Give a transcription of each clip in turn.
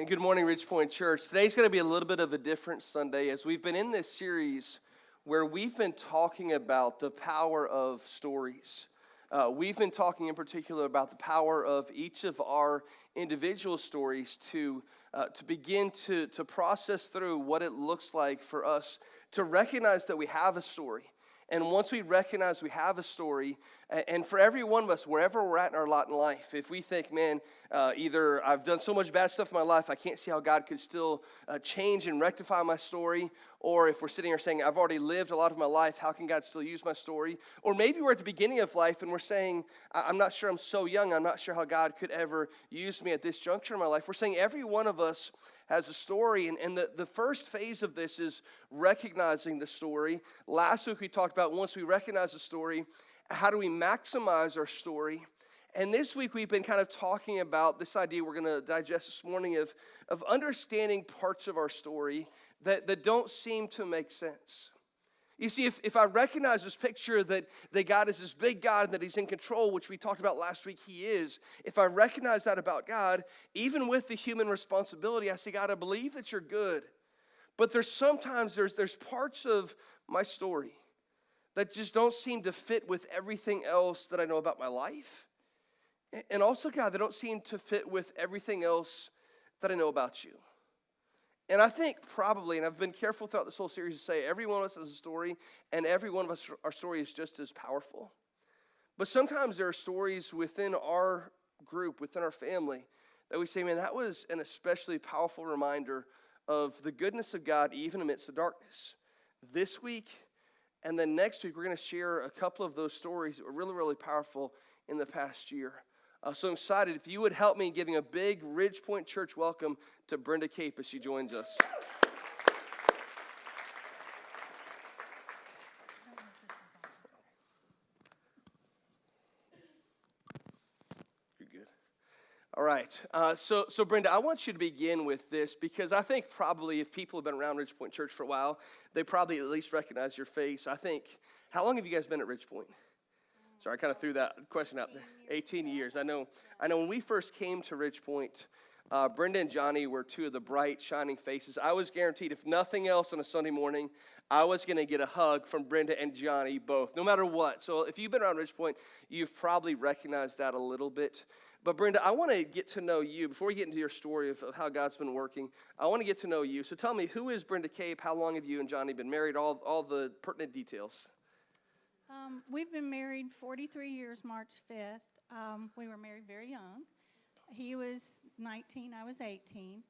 And good morning, Ridge Point Church. Today's going to be a little bit of a different Sunday as we've been in this series where we've been talking about the power of stories. We've been talking in particular about the power of each of our individual stories to begin to process through what it looks like for us to recognize that we have a story. And once we recognize we have a story, and for every one of us, wherever we're at in our lot in life, if we think, man, either I've done so much bad stuff in my life, I can't see how God could still change and rectify my story, or if we're sitting here saying, I've already lived a lot of my life, how can God still use my story? Or maybe we're at the beginning of life and we're saying, I'm not sure, I'm so young, I'm not sure how God could ever use me at this juncture in my life. We're saying every one of us has a story, and the first phase of this is recognizing the story. Last week we talked about once we recognize the story, how do we maximize our story? And this week we've been kind of talking about this idea we're going to digest this morning of understanding parts of our story that don't seem to make sense. You see, if I recognize this picture that God is this big God and that he's in control, which we talked about last week, he is. If I recognize that about God, even with the human responsibility, I say, God, I believe that you're good. But there's parts of my story that just don't seem to fit with everything else that I know about my life. And also, God, they don't seem to fit with everything else that I know about you. And I think probably, and I've been careful throughout this whole series to say, every one of us has a story, and every one of us, our story is just as powerful. But sometimes there are stories within our group, within our family, that we say, man, that was an especially powerful reminder of the goodness of God even amidst the darkness. This week, and then next week, we're going to share a couple of those stories that were really, really powerful in the past year. So I'm excited. If you would help me in giving a big Ridge Point Church welcome to Brenda Cape as she joins us. You're good. All right. So Brenda, I want you to begin with this because I think probably if people have been around Ridge Point Church for a while, they probably at least recognize your face. I think, how long have you guys been at Ridge Point? Sorry, I kind of threw that question out there. 18 years. I know when we first came to Ridge Point, Brenda and Johnny were two of the bright, shining faces. I was guaranteed, if nothing else on a Sunday morning, I was going to get a hug from Brenda and Johnny both, no matter what. So if you've been around Ridge Point, you've probably recognized that a little bit. But Brenda, I want to get to know you. Before we get into your story of how God's been working, I want to get to know you. So tell me, who is Brenda Cape? How long have you and Johnny been married? All the pertinent details. We've been married 43 years, March 5th. We were married very young. He was 19, I was 18.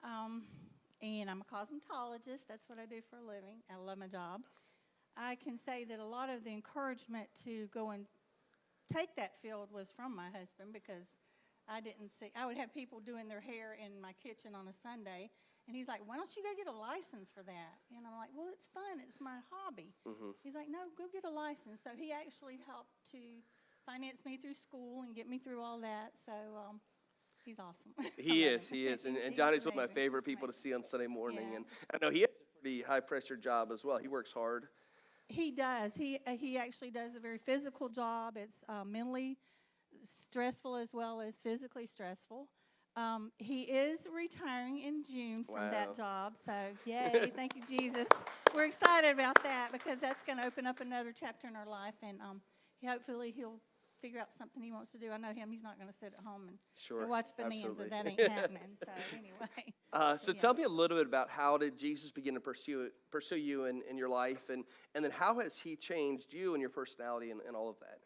And I'm a cosmetologist. That's what I do for a living. I love my job. I can say that a lot of the encouragement to go and take that field was from my husband because I would have people doing their hair in my kitchen on a Sunday. And he's like, why don't you go get a license for that? And I'm like, well, it's fun. It's my hobby. Mm-hmm. He's like, no, go get a license. So he actually helped to finance me through school and get me through all that. So he's awesome. He is. And Johnny's one of my favorite people to see on Sunday morning. Yeah. And I know he has a pretty high-pressure job as well. He works hard. He does. He actually does a very physical job. It's mentally stressful as well as physically stressful. He is retiring in June from that job, so yay, thank you, Jesus. We're excited about that because that's going to open up another chapter in our life, and hopefully he'll figure out something he wants to do. I know him; he's not going to sit at home and watch Bonanza. That ain't happening. So anyway. Tell me a little bit about how did Jesus begin to pursue you in your life, and then how has he changed you and your personality and all of that?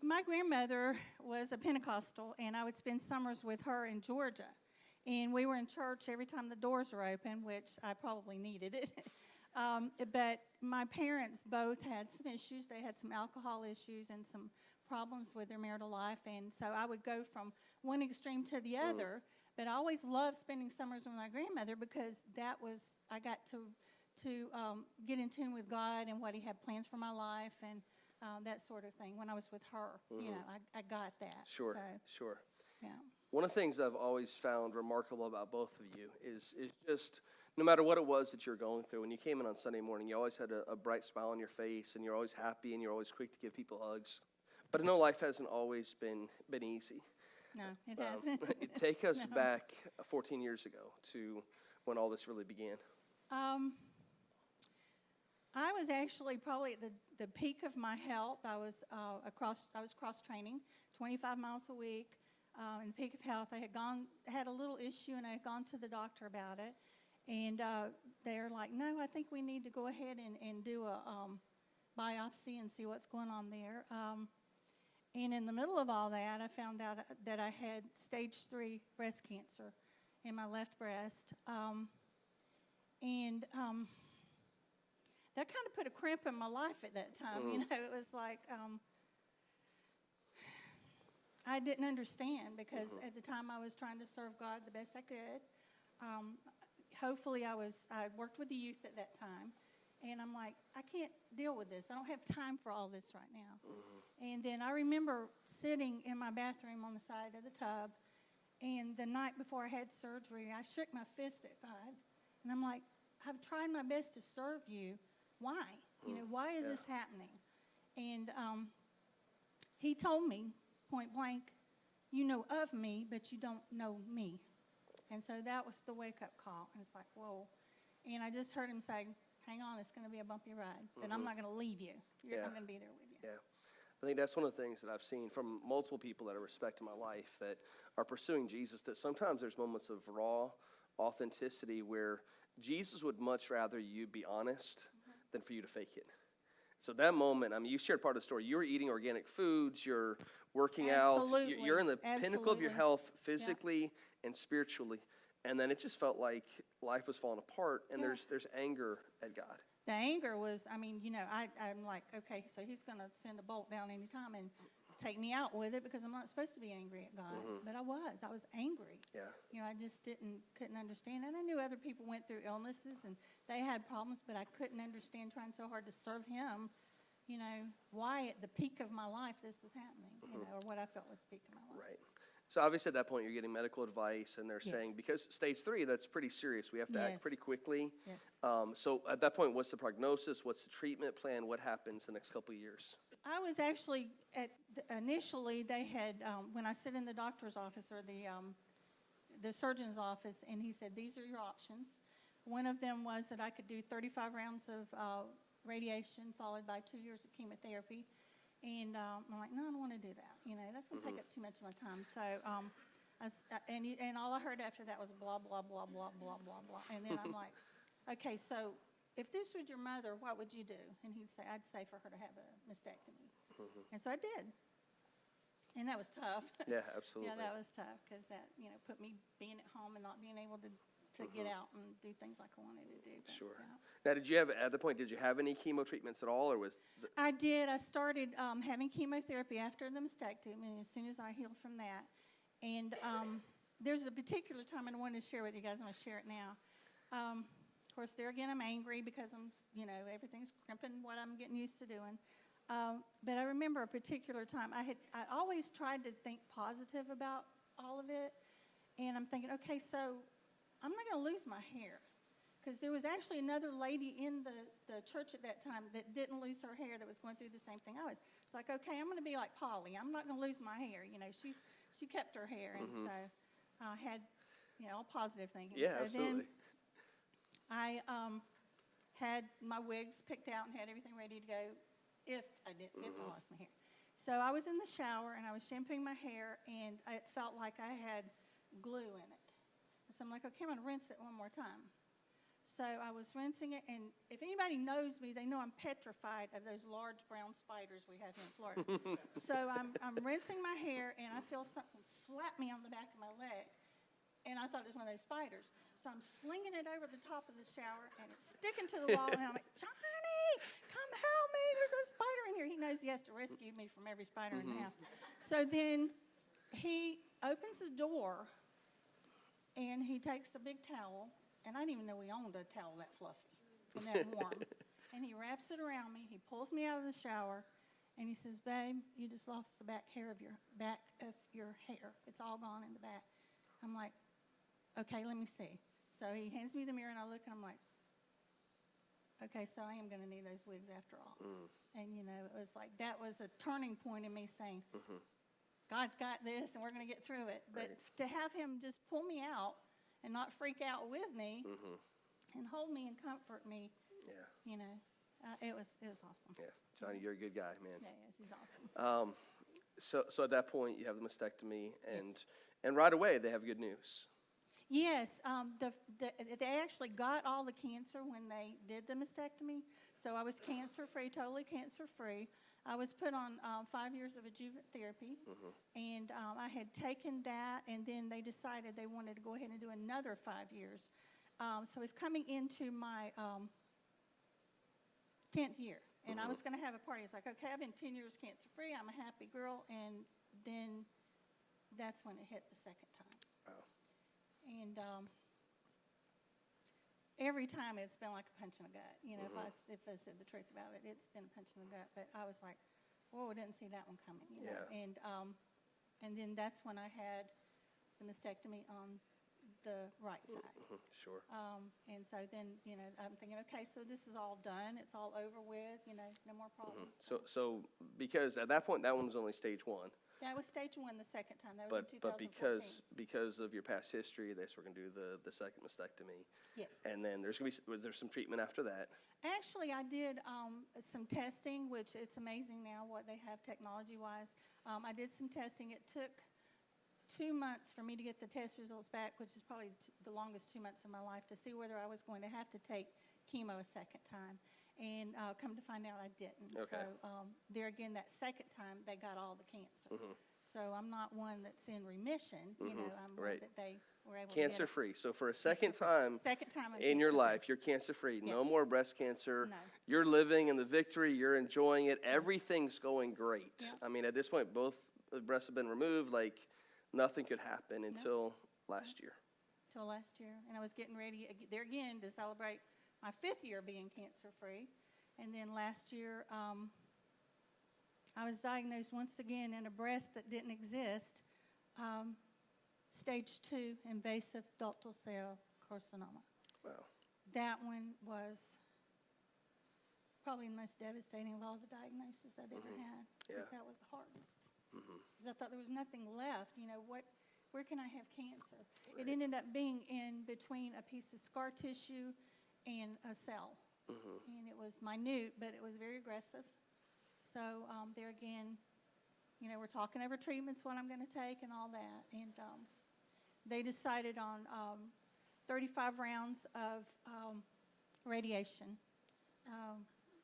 My grandmother was a Pentecostal, and I would spend summers with her in Georgia. And we were in church every time the doors were open, which I probably needed it. But my parents both had some issues. They had some alcohol issues and some problems with their marital life. And so I would go from one extreme to the other. But I always loved spending summers with my grandmother because I got to get in tune with God and what he had plans for my life and that sort of thing. When I was with her, mm-hmm. I got that. Sure. Yeah. One of the things I've always found remarkable about both of you is just no matter what it was that you're going through, when you came in on Sunday morning, you always had a bright smile on your face, and you're always happy, and you're always quick to give people hugs. But I know life hasn't always been easy. No, it hasn't. Take us No. back 14 years ago to when all this really began. I was actually probably at the peak of my health. I was cross training, 25 miles a week. In the peak of health, I had a little issue, and I had gone to the doctor about it. And they're like, no, I think we need to go ahead and do a biopsy and see what's going on there. And in the middle of all that, I found out that I had stage 3 breast cancer in my left breast. That kind of put a crimp in my life at that time. You know, it was like I didn't understand because at the time I was trying to serve God the best I could. Hopefully I worked with the youth at that time. And I'm like, I can't deal with this. I don't have time for all this right now. And then I remember sitting in my bathroom on the side of the tub, and the night before I had surgery, I shook my fist at God. And I'm like, I've tried my best to serve you. Why? You know, why is this happening? And he told me, point blank, you know of me, but you don't know me. And so that was the wake-up call. And it's like, whoa. And I just heard him say, hang on, it's going to be a bumpy ride, but I'm not going to leave you. I'm going to be there with you. Yeah. I think that's one of the things that I've seen from multiple people that I respect in my life that are pursuing Jesus, that sometimes there's moments of raw authenticity where Jesus would much rather you be honest than for you to fake it. So that moment, I mean, you shared part of the story. You're eating organic foods, you're working out, you're in the pinnacle of your health physically and spiritually. And then it just felt like life was falling apart, and there's anger at God. The anger was, I mean, you know, I'm like, okay, so he's going to send a bolt down anytime and take me out with it because I'm not supposed to be angry at God. But I was angry. Yeah. You know, I just couldn't understand. And I knew other people went through illnesses and they had problems, but I couldn't understand trying so hard to serve him, you know, why at the peak of my life this was happening, you know, or what I felt was the peak of my life. Right. So obviously at that point you're getting medical advice, and they're saying, because stage 3, that's pretty serious. We have to act pretty quickly. Yes. So at that point, what's the prognosis? What's the treatment plan? What happens the next couple of years? I was actually initially they had when I sit in the doctor's office or the surgeon's office, and he said, these are your options. One of them was that I could do 35 rounds of radiation followed by 2 years of chemotherapy. And I'm like, no, I don't want to do that. You know, that's going to take up too much of my time. So, and all I heard after that was blah, blah, blah, blah, blah, blah, blah. And then I'm like, okay, so if this was your mother, what would you do? And he'd say, I'd say for her to have a mastectomy. And so I did. And that was tough. Yeah, absolutely. Yeah, that was tough because that, you know, put me being at home and not being able to get out and do things like I wanted to do. But, Sure. yeah. Now, at the point, did you have any chemo treatments at all, or was? I did. I started having chemotherapy after the mastectomy, as soon as I healed from that. And there's a particular time I wanted to share with you guys. I'm going to share it now. Of course, there again, I'm angry because you know, everything's crimping what I'm getting used to doing. But I remember a particular time. I always tried to think positive about all of it. And I'm thinking, okay, so I'm not going to lose my hair. Because there was actually another lady in the church at that time that didn't lose her hair, that was going through the same thing I was. It's like, okay, I'm going to be like Polly. I'm not going to lose my hair. You know, she kept her hair. And so I had, you know, all positive thinking. Yeah, so absolutely. Then I had my wigs picked out and had everything ready to go if I lost my hair. So I was in the shower and I was shampooing my hair, and it felt like I had glue in it. So I'm like, okay, I'm going to rinse it one more time. So I was rinsing it, and if anybody knows me, they know I'm petrified of those large brown spiders we have here in Florida. So I'm rinsing my hair, and I feel something slap me on the back of my leg, and I thought it was one of those spiders. So I'm slinging it over the top of the shower, and it's sticking to the wall, and I'm like, Johnny, come help me. There's a spider in here. He knows he has to rescue me from every spider in the house. So then he opens the door, and he takes the big towel, and I didn't even know we owned a towel that fluffy and that warm. And he wraps it around me. He pulls me out of the shower, and he says, babe, you just lost the back of your hair. It's all gone in the back. I'm like, okay, let me see. So he hands me the mirror, and I look, and I'm like, okay, so I am going to need those wigs after all. And, you know, it was like that was a turning point in me saying, God's got this and we're going to get through it. But Right. to have him just pull me out and not freak out with me and hold me and comfort me, Yeah. you know, it was awesome. Yeah. Johnny, you're a good guy, man. Yeah, yes, he's awesome. So at that point, you have the mastectomy, and Yes. and right away they have good news. Yes, they actually got all the cancer when they did the mastectomy. So I was cancer-free, totally cancer-free. I was put on 5 years of adjuvant therapy, and I had taken that, and then they decided they wanted to go ahead and do another 5 years. So it's coming into my 10th year, and I was going to have a party. It's like, okay, I've been 10 years cancer-free. I'm a happy girl, and then that's when it hit the second time. Wow. And every time it's been like a punch in the gut. You know, if I said the truth about it, it's been a punch in the gut. But I was like, whoa, I didn't see that one coming. You know? Yeah. And then that's when I had the mastectomy on the right side. Sure. And so then, you know, I'm thinking, okay, so this is all done. It's all over with. You know, no more problems. So because at that point that one was only stage 1, That was stage 1 the second time. That was in but 2014. because of your past history, they said we're going to do the second mastectomy, Yes. and then was there some treatment after that? Actually, I did some testing, which it's amazing now what they have technology-wise. I did some testing. It took 2 months for me to get the test results back, which is probably the longest 2 months of my life, to see whether I was going to have to take chemo a second time. And come to find out I didn't. Okay. So there again, that second time, they got all the cancer. So I'm not one that's in remission. You know, I'm one Right. that they were able to get. Cancer-free. So for a second time Second time I'm in your cancer-free. life, you're cancer-free. No Yes. more breast cancer. No. You're living in the victory. You're enjoying it. Everything's going great. Yeah. I mean, at this point, both the breasts have been removed. Like, nothing could happen until last year. Till last year, and I was getting ready there again to celebrate my 5th year being cancer-free. And then last year, I was diagnosed once again in a breast that didn't exist, stage 2 invasive ductal cell carcinoma. Wow. That one was probably the most devastating of all the diagnoses I'd ever had, because Yeah. that was the hardest. Because I thought there was nothing left. You know, where can I have cancer? It ended up being in between a piece of scar tissue and a cell. And it was minute, but it was very aggressive. So there again, you know, we're talking over treatments, what I'm going to take and all that. And they decided on 35 rounds of radiation,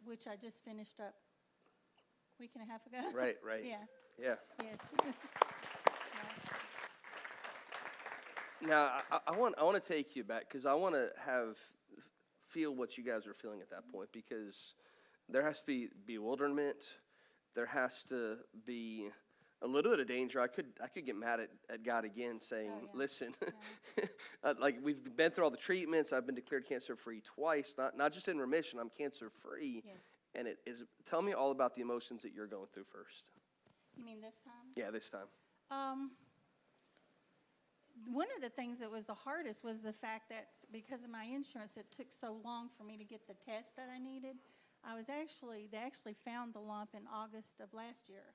which I just finished up a week and a half ago. Right. Yeah. Yeah. Yes. Yes. Now, I want to take you back because I want to feel what you guys are feeling at that point, because there has to be bewilderment. There has to be a little bit of danger. I could get mad at God again saying, Oh, yeah. listen, like we've been through all the treatments. I've been declared cancer-free twice, not just in remission. I'm cancer-free. Yes. And it is. Tell me all about the emotions that you're going through first. You mean this time? Yeah, this time. One of the things that was the hardest was the fact that because of my insurance, it took so long for me to get the test that I needed. They actually found the lump in August of last year,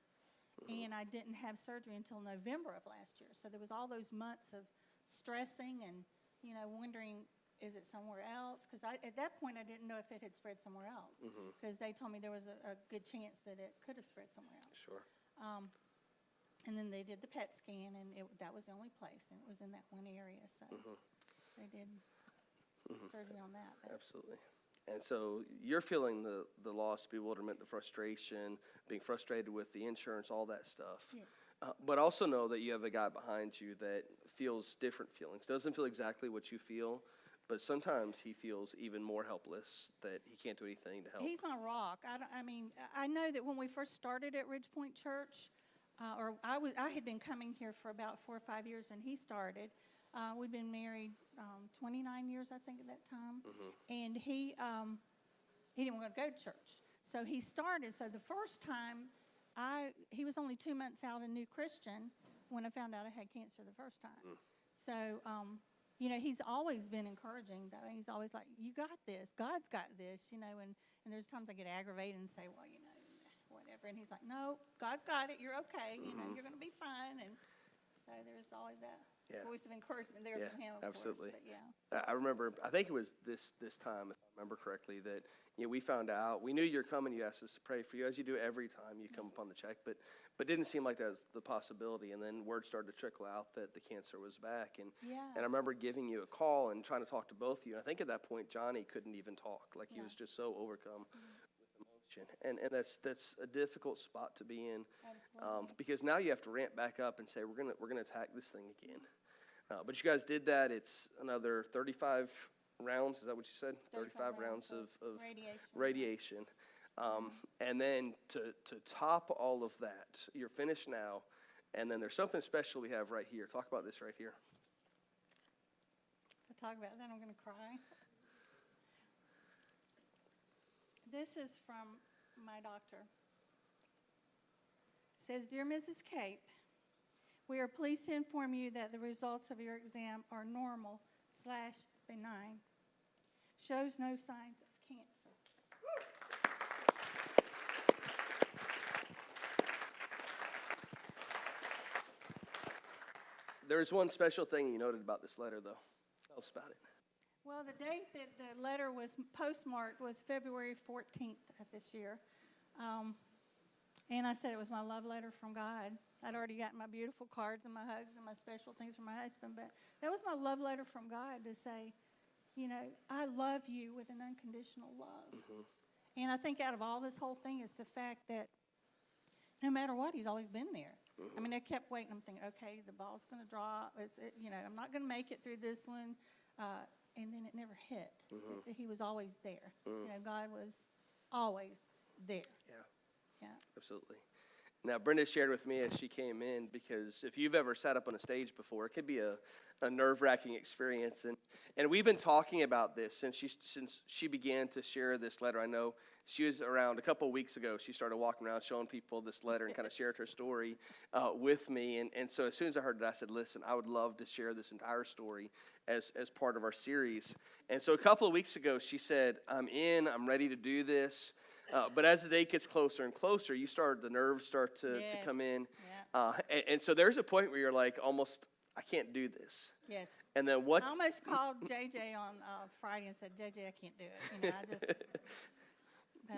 and I didn't have surgery until November of last year. So there was all those months of stressing and, you know, wondering, is it somewhere else? Because at that point, I didn't know if it had spread somewhere else, because they told me there was a good chance that it could have spread somewhere else. Sure. And then they did the PET scan, and that was the only place, and it was in that one area. So they did surgery on that. But Absolutely. And so you're feeling the loss, bewilderment, the frustration, being frustrated with the insurance, all that stuff. yes, But also know that you have a guy behind you that feels different feelings, doesn't feel exactly what you feel, but sometimes he feels even more helpless, that he can't do anything to help. he's my rock. I know that when we first started at Ridge Point Church, I had been coming here for about 4 or 5 years, and he started. We'd been married 29 years, I think, at that time. And he didn't want to go to church. So he started. So the first time, he was only 2 months out, a new Christian, when I found out I had cancer the first time. So, you know, he's always been encouraging, though. He's always like, you got this. God's got this, you know. And there's times I get aggravated and say, well, you know, whatever. whatever. And he's like, no, God's got it. You're okay. You know, you're going to be fine. And so there's always that voice of encouragement there from him, of absolutely. course. But I remember, I think it was this time, if I remember correctly, that we found out, we knew you were coming, you asked us to pray for you, as you do every time you come upon the check, but didn't seem like that was the possibility, and then word started to trickle out that the cancer was back, and I remember giving you a call and trying to talk to both of you, and I think at that point, Johnny couldn't even talk, like he was just so overcome with emotion, and that's a difficult spot to be in, because now you have to ramp back up and say, we're gonna attack this thing again. But you guys did that. It's another 35 rounds. Is that what you said? 35 rounds of radiation. And then to top all of that, you're finished now. And then there's something special we have right here. Talk about this right here. if I talk about that, I'm going to cry. This is from my doctor. It says, Dear Mrs. Cape, we are pleased to inform you that the results of your exam are normal/benign. Shows no signs of cancer. There's one special thing you noted about this letter, though. Tell us about it. Well, the date that the letter was postmarked was February 14th of this year. And I said it was my love letter from God. I'd already gotten my beautiful cards and my hugs and my special things from my husband, but that was my love letter from God to say, you know, I love you with an unconditional love. Mm-hmm. And I think out of all this whole thing is the fact that no matter what, he's always been there. Mm-hmm. I mean, I kept waiting. I'm thinking, okay, the ball's going to drop. I'm not going to make it through this one. And then it never hit. Mm-hmm. He was always there. Mm-hmm. You know, God was always there. Yeah, absolutely. Now, Brenda shared with me as she came in, because if you've ever sat up on a stage before, it could be a nerve-wracking experience. And we've been talking about this since she began to share this letter. I know she was around a couple of weeks ago. She started walking around showing people this letter and kind of shared her story with me. And so as soon as I heard it, I said, listen, I would love to share this entire story as part of our series. And so a couple of weeks ago, she said, I'm ready to do this. But as the day gets closer and closer, the nerves start to come in. Yeah. And so there's a point where you're like, almost, I can't do this. Yes. And then what? I almost called JJ on Friday and said, JJ, I can't do it. You know, I just.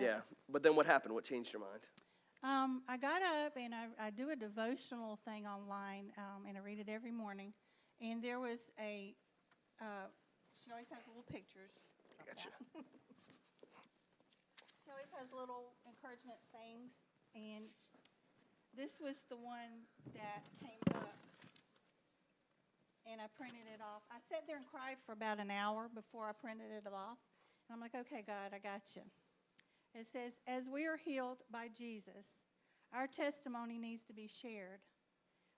Yeah. But then what happened? What changed your mind? I got up and I do a devotional thing online, and I read it every morning. And there was she always has little pictures. Gotcha. She always has little encouragement sayings, and this was the one that came up, and I printed it off. I sat there and cried for about an hour before I printed it off, and I'm like, okay, God, I got you. It says, as we are healed by Jesus, our testimony needs to be shared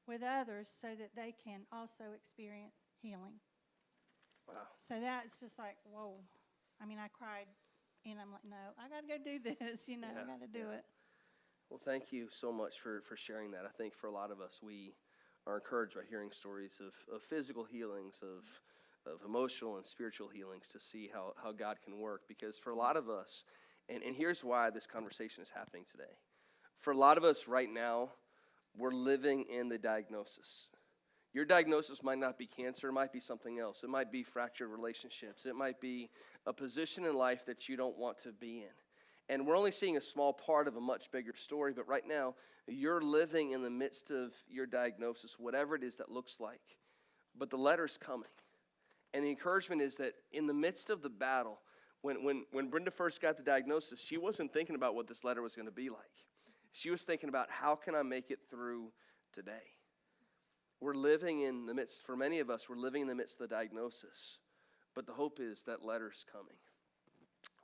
with others so that they can also experience healing. Wow. So that's just like, whoa. I mean, I cried. And I'm like, no, I got to go do this, I got to do it. Well, thank you so much for sharing that. I think for a lot of us, we are encouraged by hearing stories of physical healings, of emotional and spiritual healings, to see how God can work. Because for a lot of us, and here's why this conversation is happening today. For a lot of us right now, we're living in the diagnosis. Your diagnosis might not be cancer. It might be something else. It might be fractured relationships. It might be a position in life that you don't want to be in. And we're only seeing a small part of a much bigger story, but right now, you're living in the midst of your diagnosis, whatever it is that looks like. But the letter's coming. And the encouragement is that in the midst of the battle, when Brenda first got the diagnosis, she wasn't thinking about what this letter was going to be like. She was thinking about, how can I make it through today? We're living in the midst, for many of us, we're living in the midst of the diagnosis. But the hope is that letter's coming.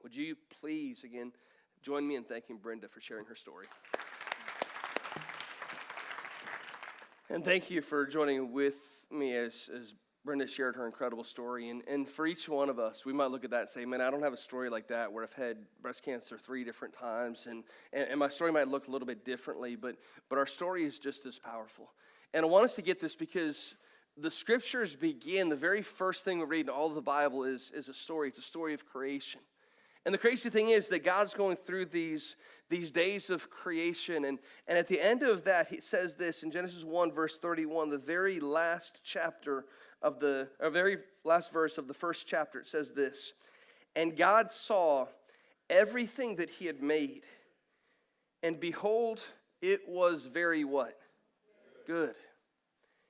Would you please, again, join me in thanking Brenda for sharing her story. And thank you for joining with me as Brenda shared her incredible story. And for each one of us, we might look at that and say, man, I don't have a story like that where I've had breast cancer 3 different times. And my story might look a little bit differently, but our story is just as powerful. And I want us to get this because the scriptures begin, the very first thing we read in all of the Bible is a story. It's a story of creation. And the crazy thing is that God's going through these these days of creation. And at the end of that, he says this in Genesis 1, verse 31, the very last chapter of very last verse of the first chapter. It says this, and God saw everything that he had made, and behold, it was very what? Good.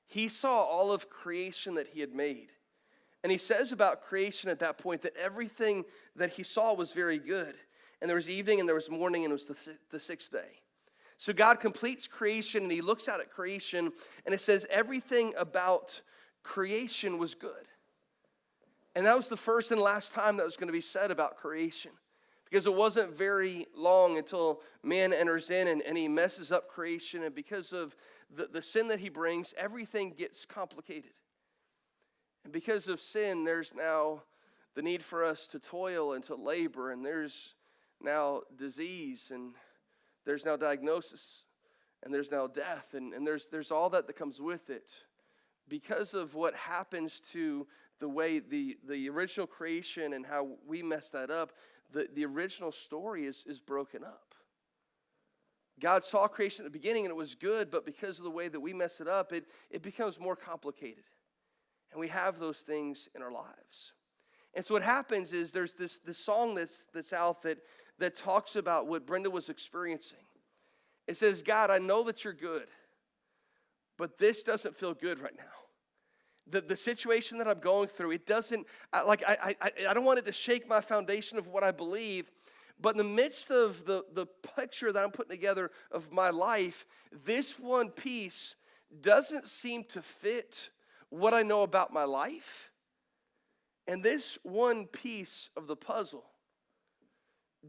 He saw all of creation that he had made. And he says about creation at that point that everything that he saw was very good. And there was evening and there was morning and it was the sixth day. So God completes creation and he looks out at creation and it says everything about creation was good. And that was the first and last time that was going to be said about creation. Because it wasn't very long until man enters in and he messes up creation. And because of the sin that he brings, everything gets complicated. And because of sin, there's now the need for us to toil and to labor. And there's now disease. And there's now diagnosis. And there's now death. And there's all that comes with it. Because of what happens to the way the original creation and how we mess that up, the original story is broken up. God saw creation at the beginning and it was good, but because of the way that we mess it up, it becomes more complicated. And we have those things in our lives. And so what happens is there's this song that's out that talks about what Brenda was experiencing. It says, God, I know that you're good, but this doesn't feel good right now. The situation that I'm going through, it doesn't, I don't want it to shake my foundation of what I believe, but in the midst of the picture that I'm putting together of my life, this one piece doesn't seem to fit what I know about my life. And this one piece of the puzzle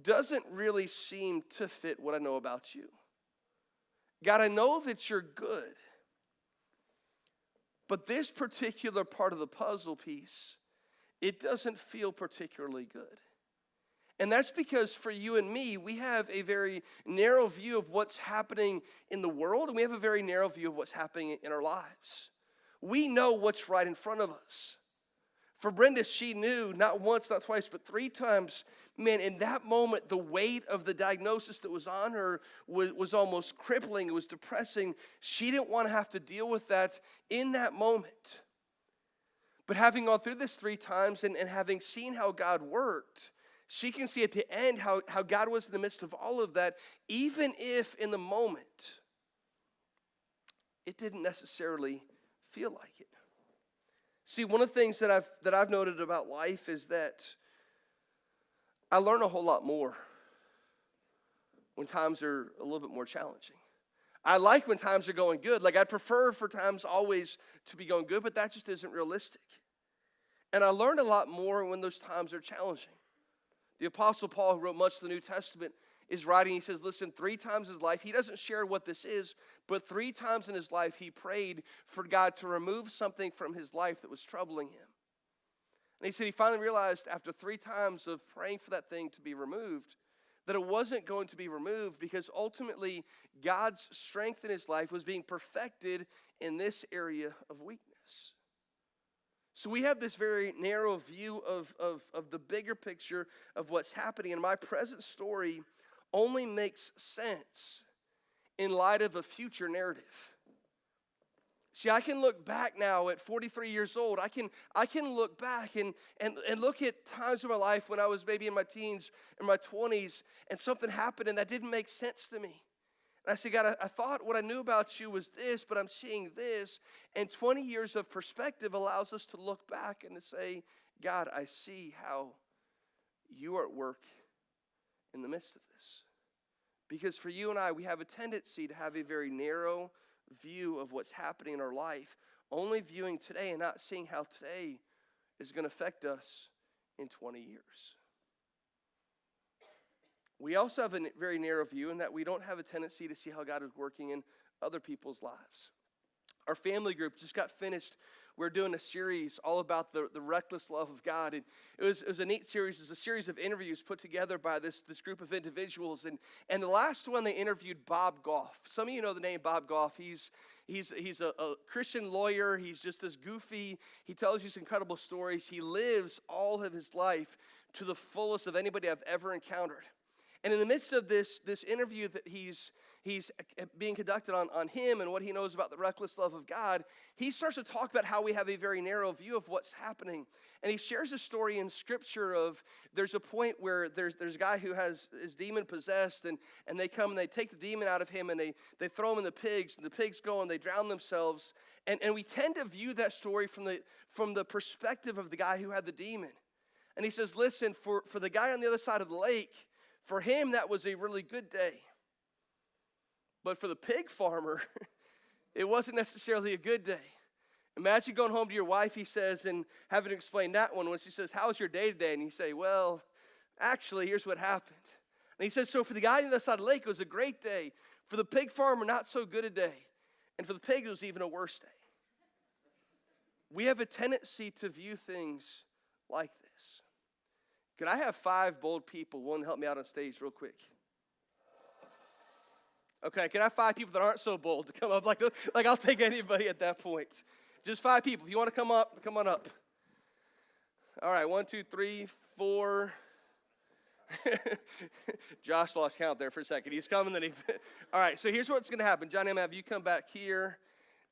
doesn't really seem to fit what I know about you. God, I know that you're good. But this particular part of the puzzle piece, it doesn't feel particularly good. And that's because for you and me, we have a very narrow view of what's happening in the world, and we have a very narrow view of what's happening in our lives. We know what's right in front of us. For Brenda, she knew not once, not twice, but 3 times, man, in that moment, the weight of the diagnosis that was on her was almost crippling. It was depressing. She didn't want to have to deal with that in that moment. But having gone through this 3 times and having seen how God worked, she can see at the end how God was in the midst of all of that, even if in the moment it didn't necessarily feel like it. See, one of the things that I've noted about life is that I learn a whole lot more when times are a little bit more challenging. I like when times are going good. Like, I'd prefer for times always to be going good, but that just isn't realistic. And I learn a lot more when those times are challenging. The Apostle Paul, who wrote much of the New Testament, is writing, he says, listen, 3 times in his life, he doesn't share what this is, but 3 times in his life, he prayed for God to remove something from his life that was troubling him. And he said he finally realized after 3 times of praying for that thing to be removed, that it wasn't going to be removed because ultimately God's strength in his life was being perfected in this area of weakness. So we have this very narrow view of the bigger picture of what's happening. And my present story only makes sense in light of a future narrative. See, I can look back now at 43 years old. I can look back and look at times in my life when I was maybe in my teens, in my 20s, and something happened and that didn't make sense to me. And I said, God, I thought what I knew about you was this, but I'm seeing this. And 20 years of perspective allows us to look back and to say, God, I see how you are at work in the midst of this. Because for you and I, we have a tendency to have a very narrow view of what's happening in our life, only viewing today and not seeing how today is going to affect us in 20 years. We also have a very narrow view in that we don't have a tendency to see how God is working in other people's lives. Our family group just got finished. We're doing a series all about the reckless love of God. And it was a neat series. It's a series of interviews put together by this group of individuals. And the last one, they interviewed Bob Goff. Some of you know the name Bob Goff. He's a Christian lawyer. He's just this goofy. He tells you some incredible stories. He lives all of his life to the fullest of anybody I've ever encountered. And in the midst of this interview that he's being conducted on him and what he knows about the reckless love of God, he starts to talk about how we have a very narrow view of what's happening. And he shares a story in Scripture of there's a point where there's a guy who is demon possessed, and they come and they take the demon out of him and they throw him in the pigs, and the pigs go and they drown themselves. And we tend to view that story from the perspective of the guy who had the demon. And he says, listen, for the guy on the other side of the lake, for him, that was a really good day. But for the pig farmer, it wasn't necessarily a good day. Imagine going home to your wife, he says, and having to explain that one when she says, how's your day today? And you say, well, actually, here's what happened. And he says, so for the guy on the other side of the lake, it was a great day. For the pig farmer, not so good a day. And for the pig, it was even a worse day. We have a tendency to view things like this. Could I have 5 bold people willing to help me out on stage real quick? Okay, can I have 5 people that aren't so bold to come up? Like I'll take anybody at that point. Just 5 people. If you want to come up, come on up. All right, 1, 2, 3, 4. Josh lost count there for a second. He's coming, then he... All right, so here's what's going to happen. Johnny, I'm going to have you come back here.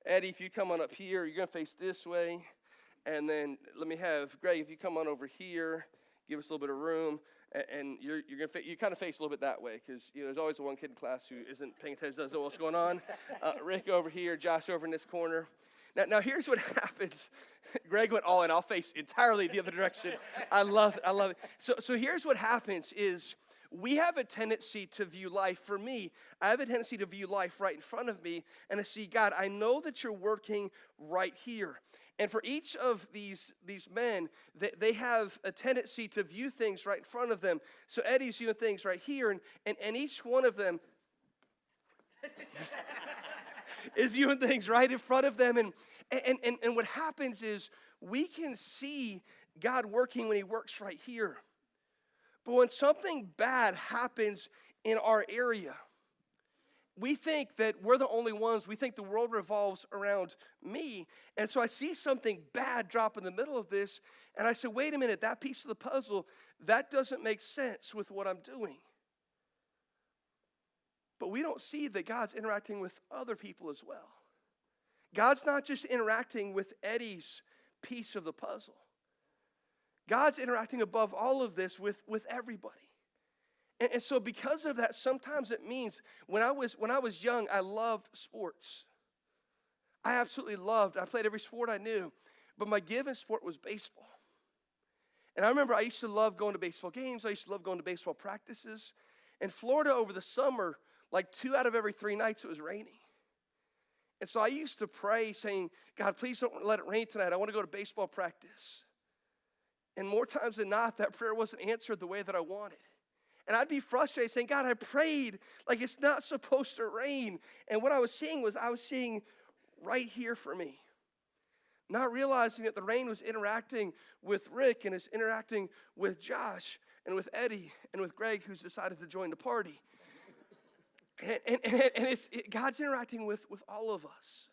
Eddie, if you come on up here, you're going to face this way. And then let me have Greg, if you come on over here. Give us a little bit of room, and you kind of face a little bit that way because there's always the one kid in class who isn't paying attention, doesn't know what's going on. Rick over here, Josh over in this corner. Now here's what happens. Greg went all in. I'll face entirely the other direction. I love it. So here's what happens is we have a tendency to view life. For me, I have a tendency to view life right in front of me and to see, God, I know that you're working right here. And for each of these men, they have a tendency to view things right in front of them. So Eddie's viewing things right here, and each one of them is viewing things right in front of them. And what happens is we can see God working when he works right here. But when something bad happens in our area, we think that we're the only ones. We think the world revolves around me. And so I see something bad drop in the middle of this, and I say, wait a minute, that piece of the puzzle, that doesn't make sense with what I'm doing. But we don't see that God's interacting with other people as well. God's not just interacting with Eddie's piece of the puzzle. God's interacting above all of this with everybody. And so because of that, sometimes it means when I was young, I loved sports. I absolutely I played every sport I knew, but my given sport was baseball. And I remember I used to love going to baseball games. I used to love going to baseball practices. In Florida over the summer, like 2 out of every 3 nights it was raining. And so I used to pray saying, God, please don't let it rain tonight. I want to go to baseball practice. And more times than not, that prayer wasn't answered the way that I wanted. And I'd be frustrated saying, God, I prayed like it's not supposed to rain. And what I was seeing right here for me. Not realizing that the rain was interacting with Rick and is interacting with Josh and with Eddie and with Greg, who's decided to join the party. And God's interacting with all of us.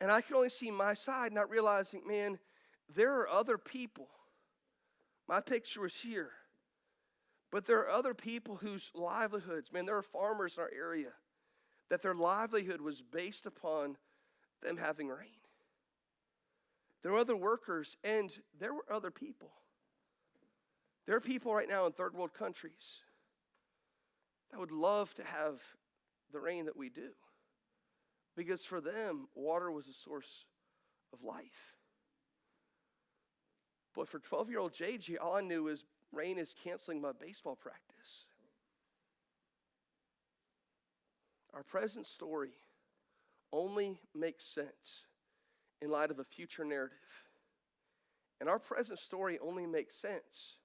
And I can only see my side, not realizing, man, there are other people. My picture was here. But there are other people whose livelihoods, man, there are farmers in our area, that their livelihood was based upon them having rain. There were other workers, and there were other people. There are people right now in third world countries that would love to have the rain that we do. Because for them, water was a source of life. But for 12-year-old JJ, all I knew is rain is canceling my baseball practice. Our present story only makes sense in light of a future narrative. And our present story only makes sense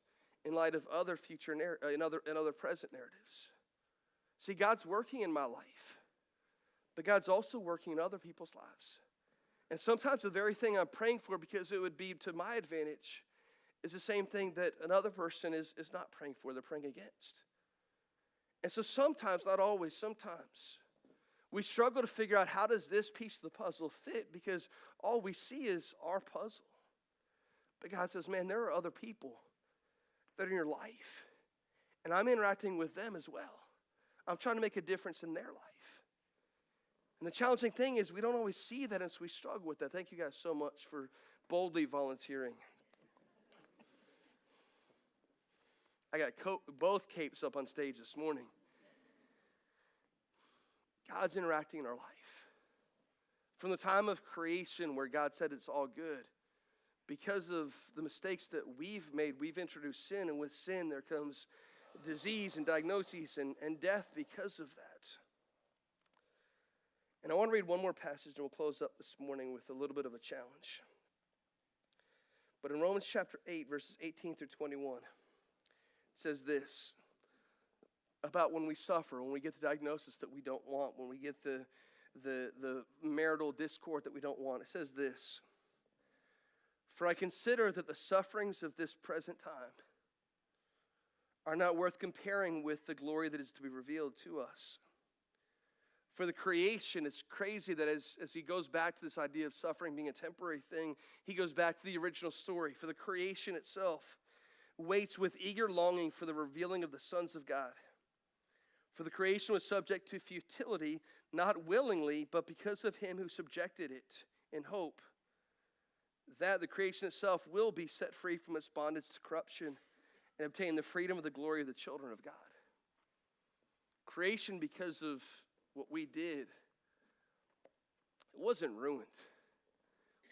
in light of other future and other present narratives. See, God's working in my life, but God's also working in other people's lives. And sometimes the very thing I'm praying for, because it would be to my advantage, is the same thing that another person is not praying for, they're praying against. And so sometimes, not always, sometimes, we struggle to figure out how does this piece of the puzzle fit, because all we see is our puzzle. But God says, man, there are other people that are in your life. And I'm interacting with them as well. I'm trying to make a difference in their life. And the challenging thing is we don't always see that, and so we struggle with that. Thank you guys so much for boldly volunteering. I got both capes up on stage this morning. God's interacting in our life. From the time of creation where God said it's all good, because of the mistakes that we've made, we've introduced sin, and with sin there comes disease and diagnoses and death because of that. And I want to read one more passage and we'll close up this morning with a little bit of a challenge. But in Romans chapter 8, verses 18 through 21, it says this about when we suffer, when we get the diagnosis that we don't want, when we get the marital discord that we don't want. It says this: "For I consider that the sufferings of this present time are not worth comparing with the glory that is to be revealed to us. For the creation," it's crazy that as he goes back to this idea of suffering being a temporary thing, he goes back to the original story. "For the creation itself waits with eager longing for the revealing of the sons of God. For the creation was subject to futility, not willingly, but because of him who subjected it, in hope that the creation itself will be set free from its bondage to corruption and obtain the freedom of the glory of the children of God." Creation, because of what we did, it wasn't ruined.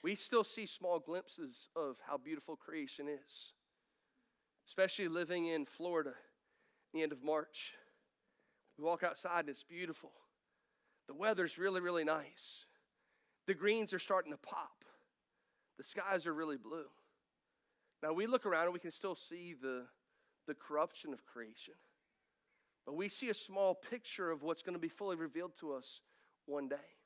We still see small glimpses of how beautiful creation is, especially living in Florida at the end of March. We walk outside and it's beautiful. The weather's really, really nice. The greens are starting to pop. The skies are really blue. Now we look around and we can still see the corruption of creation. But we see a small picture of what's going to be fully revealed to us one day.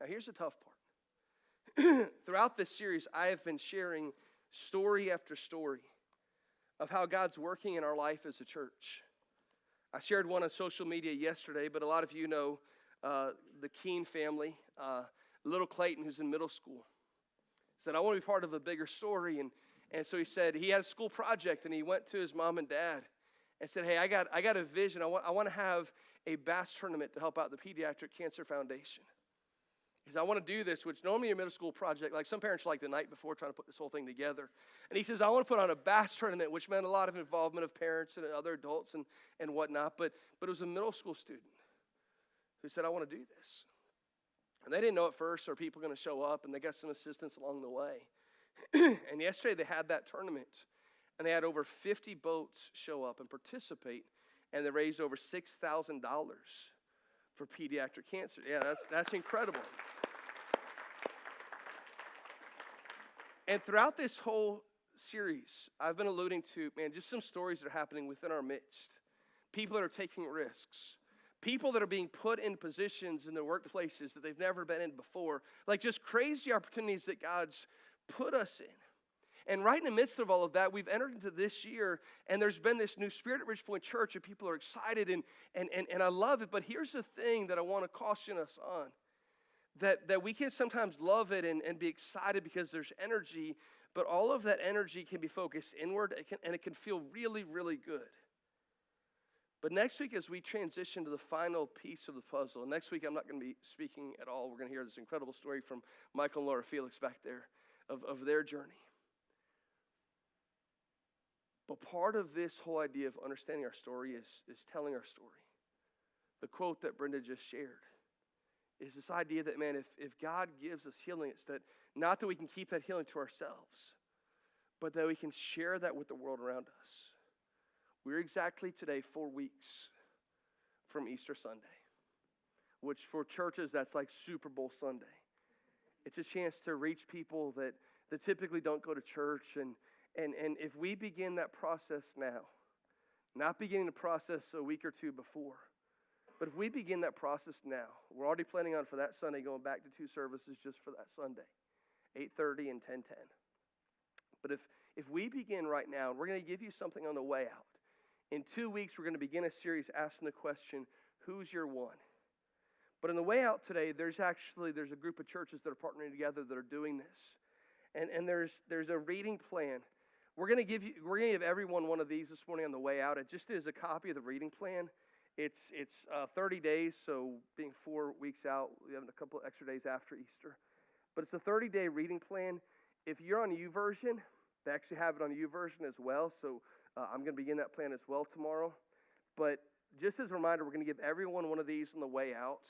Now here's the tough part. Throughout this series, I have been sharing story after story of how God's working in our life as a church. I shared one on social media yesterday, but a lot of you know the Keene family. Little Clayton, who's in middle school, said, "I want to be part of a bigger story." And so he said he had a school project, and he went to his mom and dad and said, "Hey, I got a vision. I want to have a bass tournament to help out the Pediatric Cancer Foundation." He says, "I want to do this," which normally a middle school project, like some parents like the night before trying to put this whole thing together. And he says, "I want to put on a bass tournament," which meant a lot of involvement of parents and other adults and whatnot. But it was a middle school student who said, "I want to do this." And they didn't know at first, are people going to show up? And they got some assistance along the way. And yesterday they had that tournament. And they had over 50 boats show up and participate. And they raised over $6,000 for pediatric cancer. Yeah, that's incredible. And throughout this whole series, I've been alluding to, just some stories that are happening within our midst. People that are taking risks. People that are being put in positions in their workplaces that they've never been in before. Like just crazy opportunities that God's put us in. And right in the midst of all of that, we've entered into this year, and there's been this new spirit at Ridgepoint Church, and people are excited, and I love it. But here's the thing that I want to caution us on. That we can sometimes love it and be excited because there's energy, but all of that energy can be focused inward, and it can feel really, really good. But next week, as we transition to the final piece of the puzzle, next week I'm not going to be speaking at all. We're going to hear this incredible story from Michael and Laura Felix back there of their journey. But part of this whole idea of understanding our story is telling our story. The quote that Brenda just shared is this idea that, if God gives us healing, it's that not that we can keep that healing to ourselves, but that we can share that with the world around us. We're exactly today 4 weeks from Easter Sunday, which for churches, that's like Super Bowl Sunday. It's a chance to reach people that typically don't go to church. And if we begin that process now, not beginning the process a week or two before, but if we begin that process now, we're already planning on for that Sunday going back to 2 services just for that Sunday, 8:30 and 10:10. But if we begin right now, we're going to give you something on the way out. In 2 weeks, we're going to begin a series asking the question, who's your one? But on the way out today, there's a group of churches that are partnering together that are doing this. And there's a reading plan We're going to give everyone one of these this morning on the way out. It just is a copy of the reading plan. It's 30 days, so being 4 weeks out, we have a couple extra days after Easter. But it's a 30-day reading plan. If you're on YouVersion, they actually have it on YouVersion as well, so I'm going to begin that plan as well tomorrow. But just as a reminder, we're going to give everyone one of these on the way out.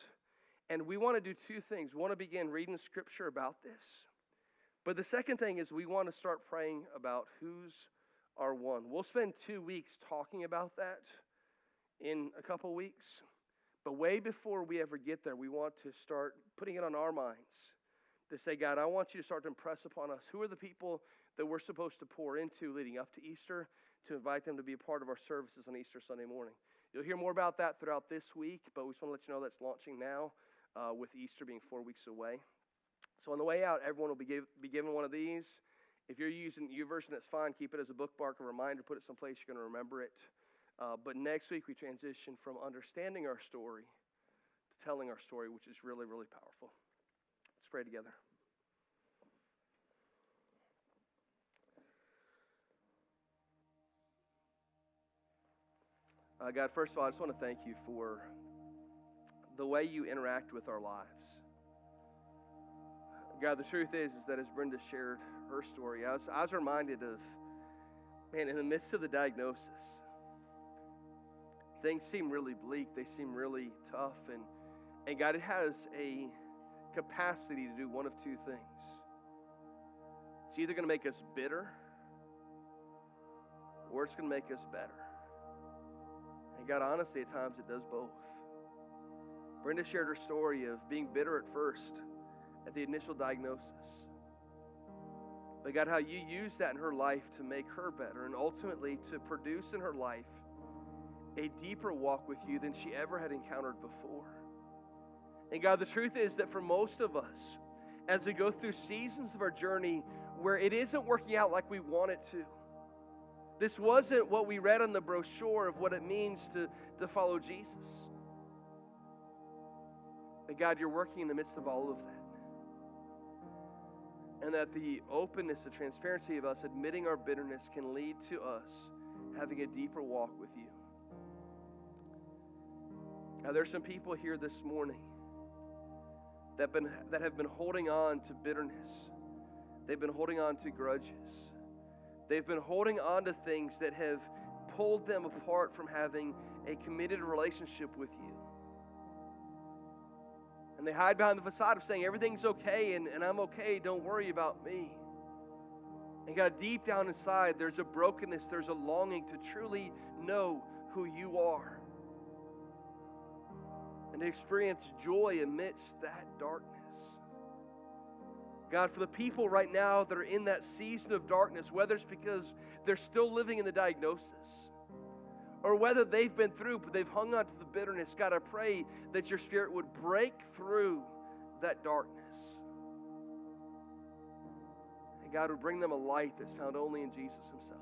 And we want to do two things. We want to begin reading Scripture about this. But the second thing is we want to start praying about who's our one. We'll spend 2 weeks talking about that in a couple weeks. But way before we ever get there, we want to start putting it on our minds to say, God, I want you to start to impress upon us who are the people that we're supposed to pour into leading up to Easter, to invite them to be a part of our services on Easter Sunday morning. You'll hear more about that throughout this week, but we just want to let you know that's launching now with Easter being 4 weeks away. So on the way out, everyone will be given one of these. If you're using YouVersion, that's fine. Keep it as a bookmark, a reminder, put it someplace you're going to remember it. But next week, we transition from understanding our story to telling our story, which is really, really powerful. Let's pray together. God, first of all, I just want to thank you for the way you interact with our lives. God, the truth is that as Brenda shared her story, I was reminded of, man, in the midst of the diagnosis, things seem really bleak. They seem really tough. And God, it has a capacity to do one of two things. It's either going to make us bitter or it's going to make us better. And God, honestly, at times it does both. Brenda shared her story of being bitter at first, at the initial diagnosis. But God, how you used that in her life to make her better and ultimately to produce in her life a deeper walk with you than she ever had encountered before. And God, the truth is that for most of us, as we go through seasons of our journey where it isn't working out like we want it to, this wasn't what we read on the brochure of what it means to follow Jesus. But God, you're working in the midst of all of that. And that the openness, the transparency of us admitting our bitterness can lead to us having a deeper walk with you. Now, there's some people here this morning that have been holding on to bitterness. They've been holding on to grudges. They've been holding on to things that have pulled them apart from having a committed relationship with you. And they hide behind the facade of saying, everything's okay and I'm okay, don't worry about me. And God, deep down inside, there's a brokenness, there's a longing to truly know who you are. And to experience joy amidst that darkness. God, for the people right now that are in that season of darkness, whether it's because they're still living in the diagnosis, or whether they've been through, but they've hung on to the bitterness, God, I pray that your Spirit would break through that darkness. And God would bring them a light that's found only in Jesus himself.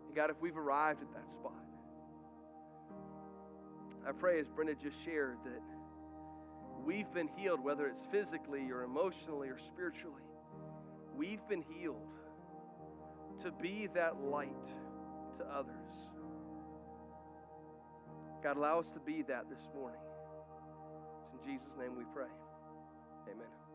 And God, if we've arrived at that spot, I pray, as Brenda just shared, that we've been healed, whether it's physically or emotionally or spiritually. We've been healed to be that light to others. God, allow us to be that this morning. It's in Jesus' name we pray. Amen.